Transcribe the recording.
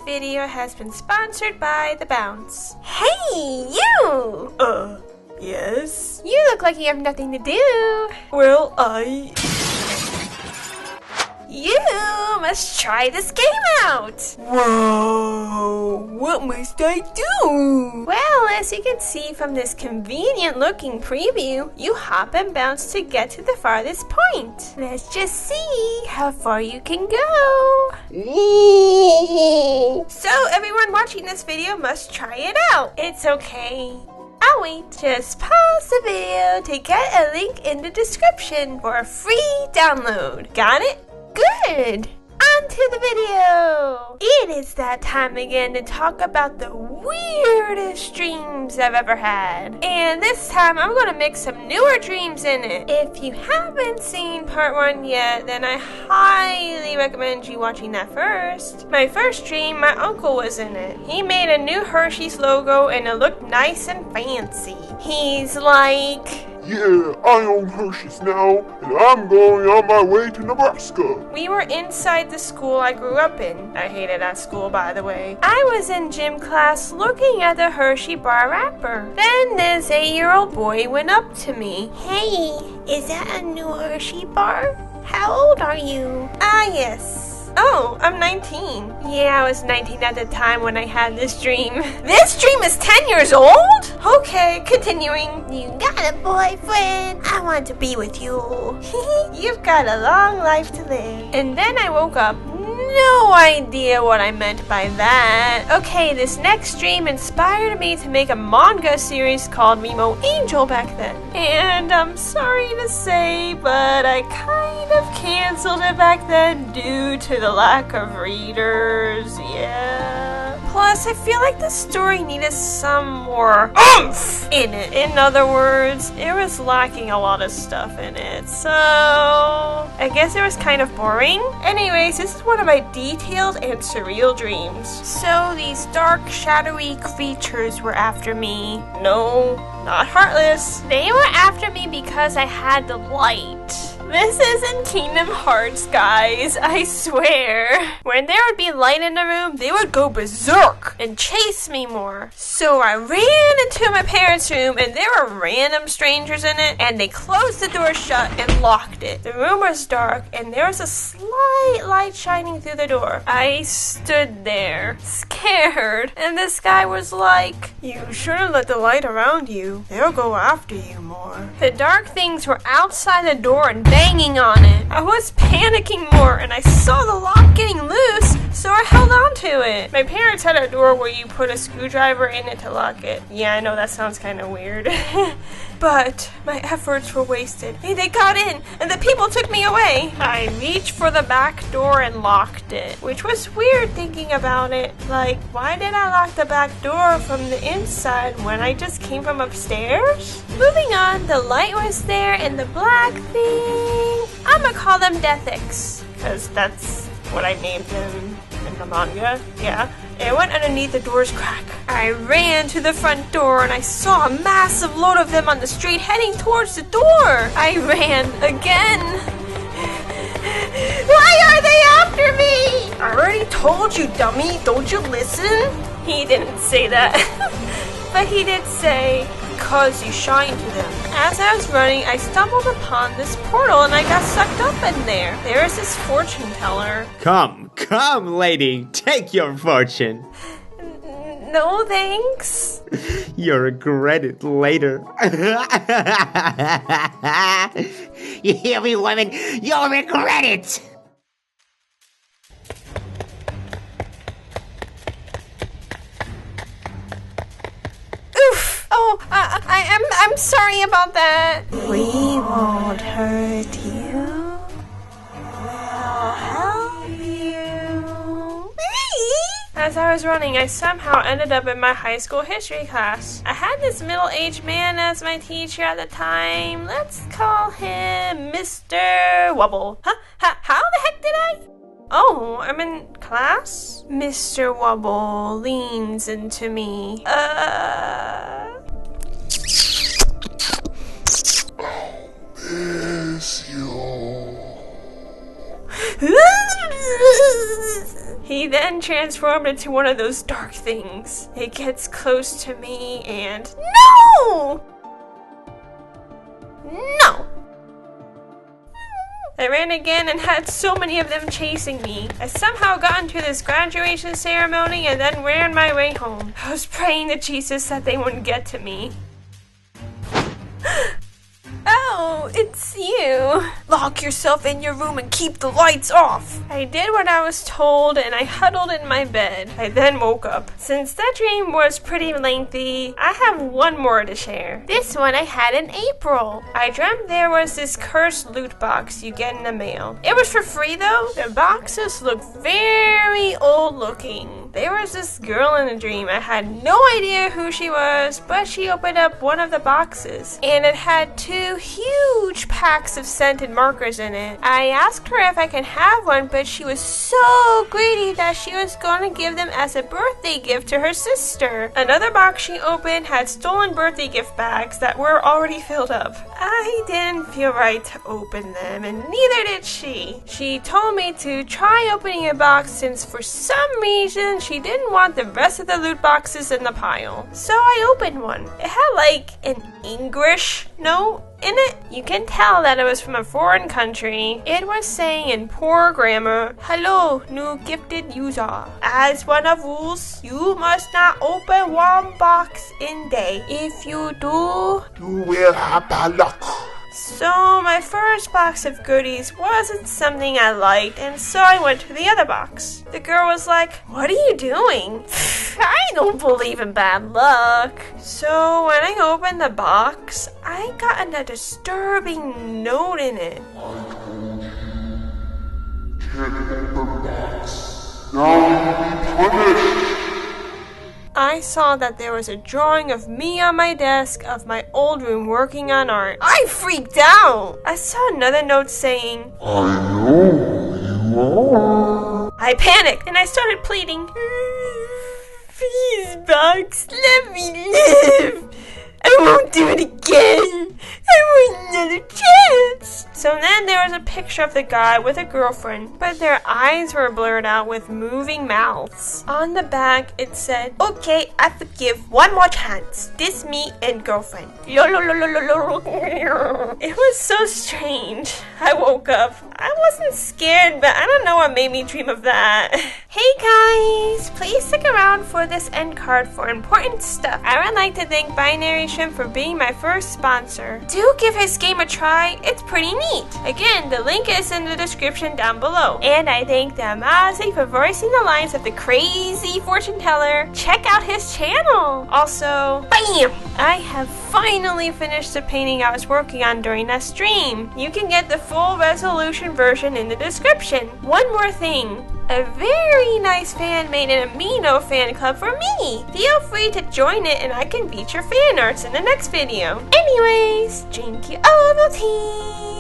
video has been sponsored by The Bounce. Hey, you! Yes? You look like you have nothing to do. Well, You must try this game out! Whoa! What must I do? Well, as you can see from this convenient looking preview, you hop and bounce to get to the farthest point. Let's just see how far you can go. So everyone watching this video must try it out. It's okay. I'll wait. Just pause the video to get a link in the description for a free download. Got it? Good! On to the video! It is that time again to talk about the weirdest dreams I've ever had. And this time I'm going to mix some newer dreams in it. If you haven't seen part 1 yet, then I highly recommend you watching that first. My first dream, my uncle was in it. He made a new Hershey's logo and it looked nice and fancy. He's like... Yeah, I own Hershey's now, and I'm going on my way to Nebraska. We were inside the school I grew up in. I hated that school, by the way. I was in gym class looking at the Hershey bar wrapper. Then this 8-year-old boy went up to me. Hey, is that a new Hershey bar? How old are you? Yes. Oh, I'm 19. Yeah, I was 19 at the time when I had this dream. This dream is 10 years old? Okay, continuing. You got a boyfriend. I want to be with you. You've got a long life to live. And then I woke up. No idea what I meant by that. Okay, this next dream inspired me to make a manga series called Remo Angel back then. And I'm sorry to say, but I kind of canceled it back then due to the lack of readers. Yeah. Plus, I feel like the story needed some more oomph in it. In other words, it was lacking a lot of stuff in it. So, I guess it was kind of boring. Anyways, this is one of my detailed and surreal dreams. So, these dark, shadowy creatures were after me. No, not heartless. They were after me because I had the light. This isn't Kingdom Hearts, guys, I swear. When there would be light in the room, they would go berserk and chase me more. So I ran into my parents' room and there were random strangers in it and they closed the door shut and locked it. The room was dark and there was a slight light shining through the door. I stood there, scared, and this guy was like, You shouldn't let the light around you. They'll go after you more. The dark things were outside the door and banging on it. I was panicking more and I saw the lock getting loose, so I held on to it. My parents had a door where you put a screwdriver in it to lock it. Yeah, I know that sounds kind of weird. But my efforts were wasted. Hey, they got in and the people took me away. I reached for the back door and locked it, which was weird thinking about it. Like, why did I lock the back door from the inside when I just came from upstairs? Moving on, the light was there and the black thing, I'ma call them Deathix, because that's what I named them in the manga. Yeah. It went underneath the door's crack. I ran to the front door and I saw a massive load of them on the street heading towards the door. I ran again. Why are they after me? I already told you, dummy. Don't you listen? He didn't say that. But he did say, because you shine to them. As I was running, I stumbled upon this portal and I got sucked up in there. There is this fortune teller. Come, lady, take your fortune. No, thanks. You'll regret it later. You hear me, woman? You'll regret it. I'm sorry about that. We won't hurt you. We'll help you. As I was running, I somehow ended up in my high school history class. I had this middle-aged man as my teacher at the time. Let's call him Mr. Wubble. Huh? How the heck did I? Oh, I'm in class? Mr. Wubble leans into me. Miss you. He then transformed into one of those dark things. It gets close to me and no! No! I ran again and had so many of them chasing me. I somehow got into this graduation ceremony and then ran my way home. I was praying to Jesus that they wouldn't get to me. Oh, it's you. Lock yourself in your room and keep the lights off. I did what I was told and I huddled in my bed. I then woke up. Since that dream was pretty lengthy, I have one more to share. This one I had in April. I dreamt there was this cursed loot box you get in the mail. It was for free though. The boxes looked very old looking. There was this girl in the dream. I had no idea who she was, but she opened up one of the boxes and it had 2 huge packs of scented markers in it. I asked her if I can have one, but she was so greedy that she was going to give them as a birthday gift to her sister. Another box she opened had stolen birthday gift bags that were already filled up. I didn't feel right to open them, and neither did she. She told me to try opening a box since for some reason she didn't want the rest of the loot boxes in the pile. So I opened one. It had like an English note in it. You can tell that it was from a foreign country. It was saying in poor grammar, "Hello, new gifted user. As one of rules, you must not open one box in day. If you do, You will have bad luck. So my first box of goodies wasn't something I liked, and so I went to the other box. The girl was like, "What are you doing?" I don't believe in bad luck. So when I opened the box, I got a disturbing note in it. Can't open box. Now you'll be punished. I saw that there was a drawing of me on my desk of my old room working on art. I freaked out. I saw another note saying, I know who you are. I panicked and I started pleading. Please, box, let me live. I won't do it again. I want another chance. So then there was a picture of the guy with a girlfriend, but their eyes were blurred out with moving mouths. On the back, it said, "Okay, I forgive. One more chance. This me and girlfriend." It was so strange. I woke up. I wasn't scared, but I don't know what made me dream of that. Hey guys, please stick around for this end card for important stuff. I would like to thank Binary Shrimp for being my first sponsor. Do give his game a try. It's pretty neat. Again, the link is in the description down below. And I thank TheAMaazing for voicing the lines of the crazy fortune teller. Check out his channel. Also, BAM! I have finally finished the painting I was working on during that stream. You can get the full resolution version in the description. One more thing. A very nice fan made an Amino fan club for me. Feel free to join it and I can feature fan arts in the next video. Anyways, drink you Ovaltine.